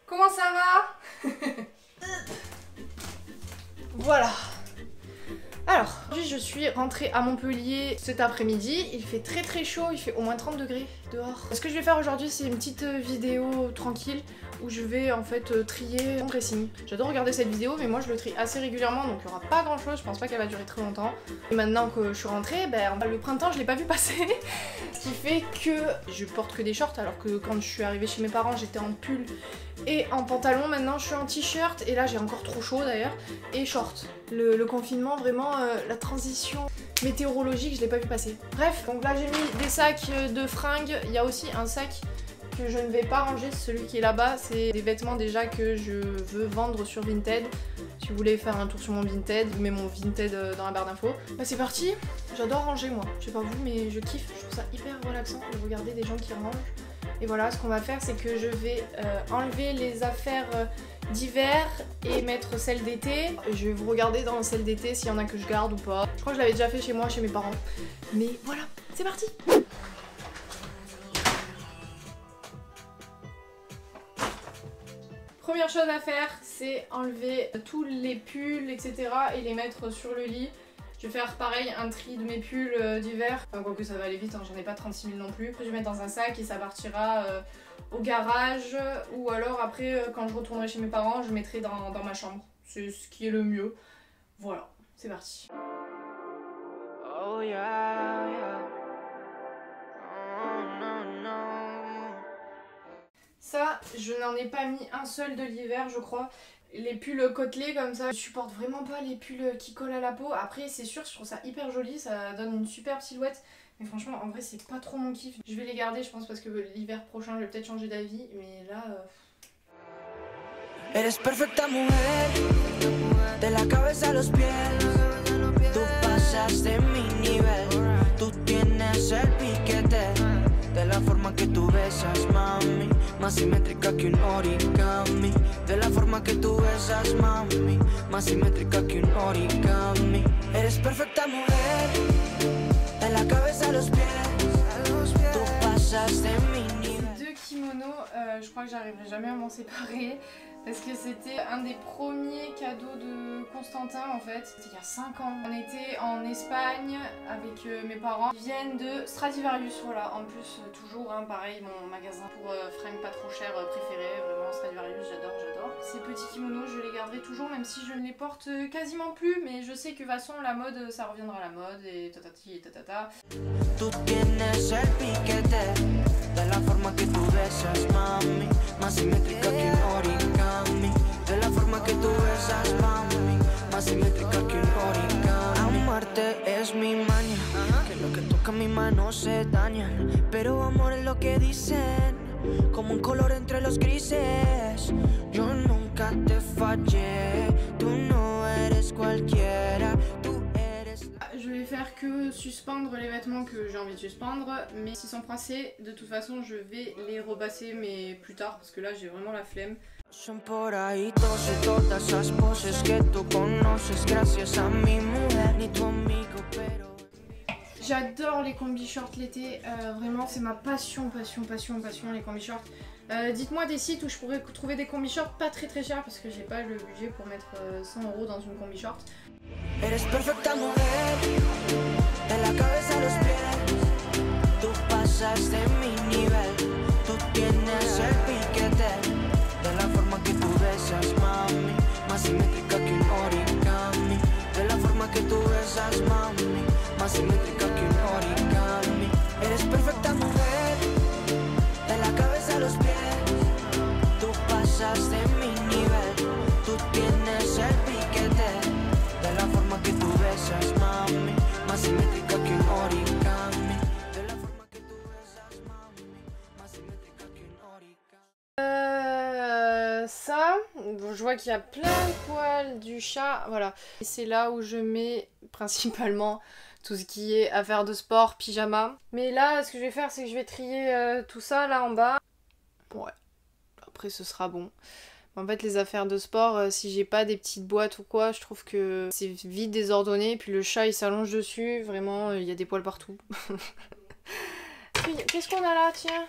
Comment ça va? Voilà. Alors, aujourd'hui je suis rentrée à Montpellier cet après-midi, il fait très chaud, il fait au moins 30 degrés dehors. Ce que je vais faire aujourd'hui c'est une petite vidéo tranquille où je vais en fait trier mon dressing. J'adore regarder cette vidéo mais moi je le trie assez régulièrement donc il n'y aura pas grand chose, je pense pas qu'elle va durer très longtemps. Et maintenant que je suis rentrée, le printemps je l'ai pas vu passer. Ce qui fait que je porte que des shorts alors que quand je suis arrivée chez mes parents j'étais en pull et en pantalon. Maintenant je suis en t-shirt et là j'ai encore trop chaud d'ailleurs et short. Le confinement vraiment la transition météorologique je l'ai pas vu passer. Bref, donc là j'ai mis des sacs de fringues, il y a aussi un sac que je ne vais pas ranger, celui qui est là-bas, c'est des vêtements déjà que je veux vendre sur Vinted. Si vous voulez faire un tour sur mon Vinted, vous mettez mon Vinted dans la barre d'infos. Bah c'est parti, j'adore ranger moi, je sais pas vous mais je kiffe, je trouve ça hyper relaxant de regarder des gens qui rangent. Et voilà, ce qu'on va faire c'est que je vais enlever les affaires d'hiver et mettre celles d'été. Je vais vous regarder dans celles d'été s'il y en a que je garde ou pas. Je crois que je l'avais déjà fait chez moi, chez mes parents. Mais voilà, c'est parti! Première chose à faire, c'est enlever tous les pulls, etc. et les mettre sur le lit. Je vais faire pareil, un tri de mes pulls d'hiver. Enfin, quoique ça va aller vite, hein, j'en ai pas 36 000 non plus. Après, je vais mettre dans un sac et ça partira au garage. Ou alors après, quand je retournerai chez mes parents, je mettrai dans ma chambre. C'est ce qui est le mieux. Voilà, c'est parti. Oh yeah, yeah. Oh, no, no. Ça, je n'en ai pas mis un seul de l'hiver, je crois. Les pulls côtelés comme ça, je supporte vraiment pas les pulls qui collent à la peau. Après, c'est sûr, je trouve ça hyper joli, ça donne une superbe silhouette. Mais franchement, en vrai, c'est pas trop mon kiff. Je vais les garder, je pense, parce que l'hiver prochain, je vais peut-être changer d'avis. Mais là... Eres perfecta mujer, de la cabeza a los pies. Tú pasas de mi nivel, tú tienes el piquete. De la forma que tú besas, mami, más simétrica que un origami. De la forma que tú besas, mami, más simétrica que un origami. Eres perfecta mujer, de la cabeza a los pies. Tú pasas de mi nivel. Deux kimonos, je crois que j'arriverai jamais à m'en séparer. Parce que c'était un des premiers cadeaux de Constantin en fait. C'était il y a 5 ans. On était en Espagne avec mes parents. Ils viennent de Stradivarius, voilà. En plus, toujours, hein, pareil, mon magasin pour fringues pas trop chères préféré. Vraiment, Stradivarius, j'adore. Ces petits kimonos, je les garderai toujours, même si je ne les porte quasiment plus. Mais je sais que de toute façon, la mode, ça reviendra à la mode et tatati et tatata. Tu tienes el piquete, de la forma que tu besas, mami, más simétrica que un origami. De la forma que tú besas, mami, más simétrica que un origami. Amarte es mi maña, que lo que toca mi mano se dañan. Pero amor es lo que dicen, como un color entre los grises. Yo nunca te fallé, tú no eres cualquiera. Je vais faire que suspendre les vêtements que j'ai envie de suspendre, mais s'ils sont froissés, de toute façon je vais les rebasser mais plus tard parce que là j'ai vraiment la flemme. J'adore les combi shorts l'été, vraiment c'est ma passion les combi shorts. Dites-moi des sites où je pourrais trouver des combi shorts pas très chers parce que j'ai pas le budget pour mettre 100 € dans une combi short. Eres perfecta mujer, de la cabeza a los pies. Tú pasas de mi nivel, tú tienes el piquete. De la forma que tú besas, mami, más simétrica que un origami. De la forma que tú besas, mami, más simétrica que un origami. Eres perfecta mujer, de la cabeza a los pies. Tú pasas de mi nivel, tú tienes el piquete. De la forma que tú besas, mami, más simétrica que un origami. De la forma que tú besas, mami, más simétrica que un origami. Ça, je vois qu'il y a plein de poils du chat, voilà. Et c'est là où je mets principalement tout ce qui est affaires de sport, pyjama. Mais là, ce que je vais faire, c'est que je vais trier tout ça là en bas. Ouais, après ce sera bon. En fait, les affaires de sport, si j'ai pas des petites boîtes ou quoi, je trouve que c'est vite désordonné. Puis le chat, il s'allonge dessus. Vraiment, il y a des poils partout. Qu'est-ce qu'on a là, tiens?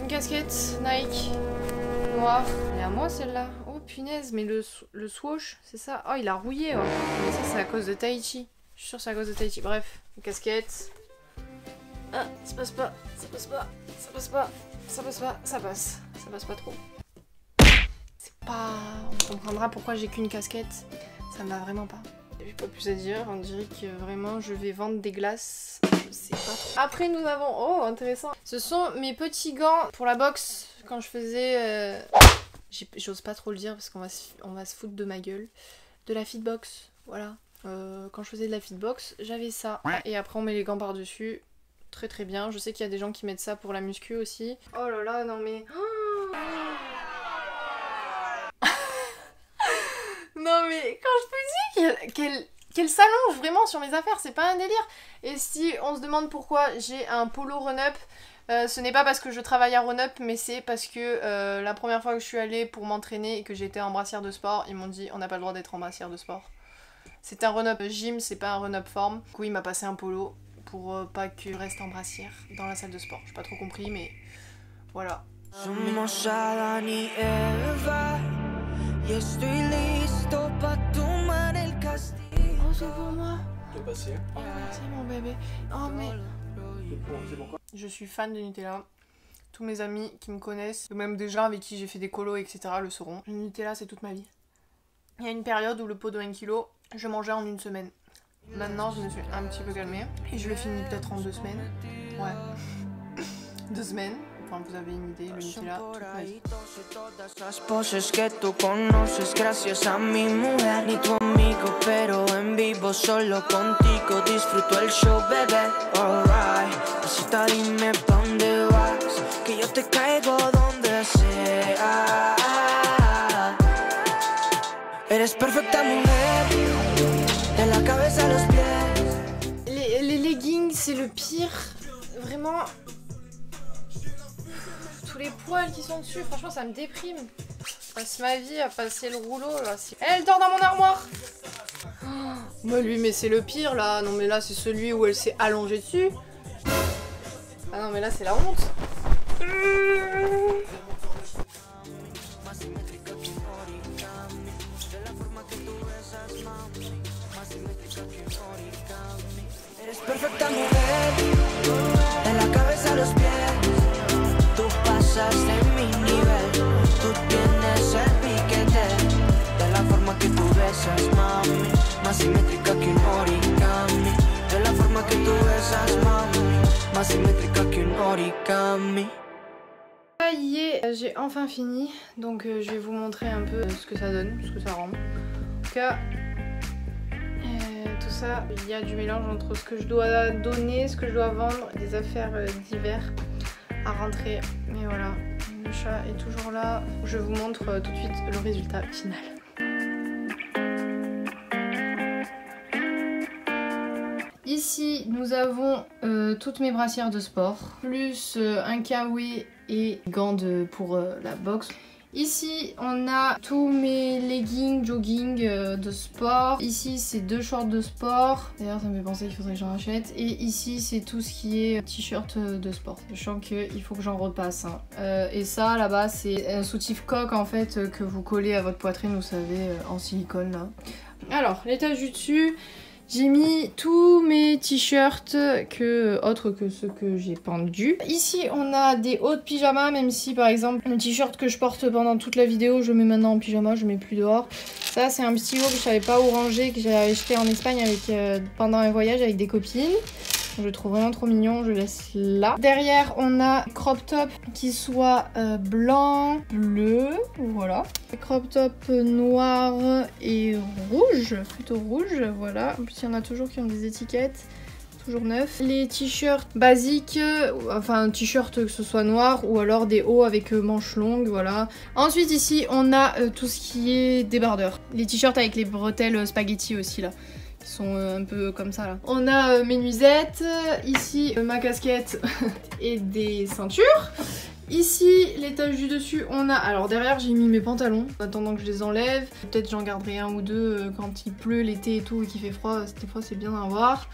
Une casquette Nike noire. Elle est à moi, celle-là. Oh, punaise, mais le swoosh, c'est ça? Oh, il a rouillé, ouais. Mais ça, c'est à cause de Taichi. Je suis sûre que c'est à cause de Taichi. Bref, une casquette. Ah, ça passe pas, ça passe pas, ça passe pas, ça passe pas, ça passe. Ça passe pas trop. Pas... On comprendra pourquoi j'ai qu'une casquette. Ça me va vraiment pas. J'ai pas plus à dire. On dirait que vraiment je vais vendre des glaces. Je sais pas trop. Après nous avons... Oh intéressant. Ce sont mes petits gants pour la boxe. Quand je faisais... J'ose pas trop le dire parce qu'on va se foutre de ma gueule. De la fitbox. Voilà. Quand je faisais de la fitbox, j'avais ça. Et après on met les gants par dessus. Très très bien. Je sais qu'il y a des gens qui mettent ça pour la muscu aussi. Oh là là non mais... Oh non mais quand je te dis qu'elle s'allonge vraiment sur mes affaires, c'est pas un délire. Et si on se demande pourquoi j'ai un polo run-up, ce n'est pas parce que je travaille à run-up, mais c'est parce que la première fois que je suis allée pour m'entraîner et que j'étais en brassière de sport, ils m'ont dit on n'a pas le droit d'être en brassière de sport. C'est un run-up gym, c'est pas un run-up forme. Du coup il m'a passé un polo pour pas que je reste en brassière dans la salle de sport. J'ai pas trop compris mais voilà. Somos Adán y Eva. Y estoy listo pa tomar el castigo. Oh, c'est pour moi. De passer. Oh, merci mon bébé. Oh, mais. Je suis fan de Nutella. Tous mes amis qui me connaissent, même des gens avec qui j'ai fait des colos, etc., le sauront. Le Nutella, c'est toute ma vie. Il y a une période où le pot de 1 kg, je mangeais en une semaine. Maintenant, je me suis un petit peu calmée. Et je le finis peut-être en 2 semaines. Ouais. 2 semaines. Enfin, vous avez une idée, le Nutella, toute ma vie. Las poses que tú conoces gracias a mi mujer ni tu amigo, pero en vivo solo contigo disfruto el show, bebé. Alright, pasita dime pa' dónde vas, que yo te caigo donde sea. Eres perfecta mujer, de la cabeza a los pies. Les leggings, c'est le pire. Vraiment. Tous les poils qui sont dessus, franchement ça me déprime. Je passe ma vie à passer le rouleau là. Elle dort dans mon armoire. Oh, bah lui mais c'est le pire là. Non mais là c'est celui où elle s'est allongée dessus. Ah non mais là c'est la honte. Perfecta mujer, de la cabeza a los pies. Tú pasas de mi nivel, tú tienes el piquete. De la forma que tú besas, mami, más simétrica que un origami. De la forma que tú besas, mami, más simétrica que un origami. Ça y est, j'ai enfin fini, donc je vais vous montrer un peu ce que ça donne, ce que ça rend. En tout cas, tout ça, il y a du mélange entre ce que je dois donner, ce que je dois vendre, des affaires d'hiver à rentrer. Mais voilà, le chat est toujours là. Je vous montre tout de suite le résultat final. Ici, nous avons toutes mes brassières de sport, plus un kawaii et gants pour la boxe. Ici, on a tous mes leggings, jogging de sport. Ici, c'est 2 shorts de sport. D'ailleurs, ça me fait penser qu'il faudrait que j'en achète. Et ici, c'est tout ce qui est t-shirt de sport. Sachant qu'il faut que j'en repasse. Hein. Et ça, là-bas, c'est un soutif coque, en fait, que vous collez à votre poitrine, vous savez, en silicone, là. Alors, l'étage du dessus... J'ai mis tous mes t-shirts autres que ceux que j'ai pendus. Ici on a des hauts de pyjama, même si par exemple le t-shirt que je porte pendant toute la vidéo je mets maintenant en pyjama, je mets plus dehors. Ça c'est un petit haut que je savais pas où ranger, que j'avais acheté en Espagne avec, pendant un voyage avec des copines. Je le trouve vraiment trop mignon, je laisse là. Derrière, on a crop top qui soit blanc, bleu, voilà. Crop top noir et rouge, plutôt rouge, voilà. En plus, il y en a toujours qui ont des étiquettes, toujours neufs. Les t-shirts basiques, enfin t-shirt que ce soit noir ou alors des hauts avec manches longues, voilà. Ensuite, ici, on a tout ce qui est débardeur. Les t-shirts avec les bretelles spaghetti aussi, là. Sont un peu comme ça là. On a mes nuisettes, ici ma casquette et des ceintures. Ici, l'étage du dessus, on a... Alors derrière, j'ai mis mes pantalons, en attendant que je les enlève. Peut-être j'en garderai un ou deux quand il pleut l'été et tout, et qu'il fait froid. Des fois, c'est bien d'en avoir.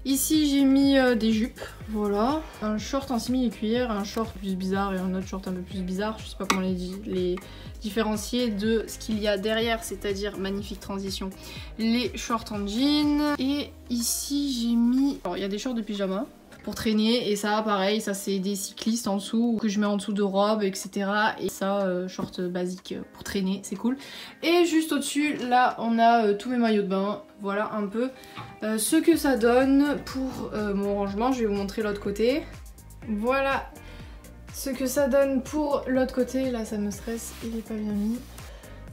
Ici, j'ai mis des jupes, voilà. Un short en simili-cuir, un short plus bizarre et un autre short un peu plus bizarre. Je sais pas comment les différencier de ce qu'il y a derrière, c'est-à-dire, magnifique transition, les shorts en jean. Et ici, j'ai mis... Alors, il y a des shorts de pyjama pour traîner, et ça pareil, ça c'est des cyclistes en dessous que je mets en dessous de robe, etc. Et ça short basique pour traîner, c'est cool. Et juste au dessus là on a tous mes maillots de bain, voilà un peu ce que ça donne pour mon rangement. Je vais vous montrer l'autre côté, voilà ce que ça donne pour l'autre côté. Là ça me stresse, il est pas bien mis.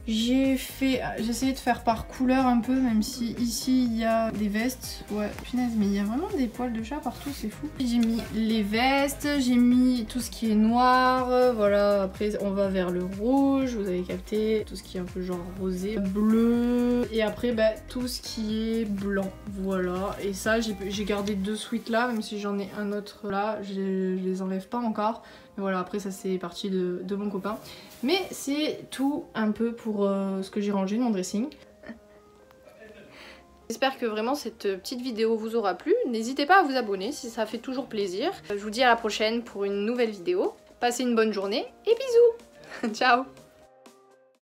J'ai essayé de faire par couleur un peu, même si ici il y a des vestes. Ouais, punaise, mais il y a vraiment des poils de chat partout, c'est fou. J'ai mis les vestes, j'ai mis tout ce qui est noir, voilà. Après on va vers le rouge, vous avez capté, tout ce qui est un peu genre rosé, bleu. Et après bah, tout ce qui est blanc, voilà. Et ça j'ai gardé 2 sweats là, même si j'en ai un autre là, je les enlève pas encore. Mais voilà, après ça c'est parti de mon copain. Mais c'est tout un peu pour ce que j'ai rangé de mon dressing. J'espère que vraiment cette petite vidéo vous aura plu. N'hésitez pas à vous abonner si ça fait toujours plaisir. Je vous dis à la prochaine pour une nouvelle vidéo. Passez une bonne journée et bisous. Ciao.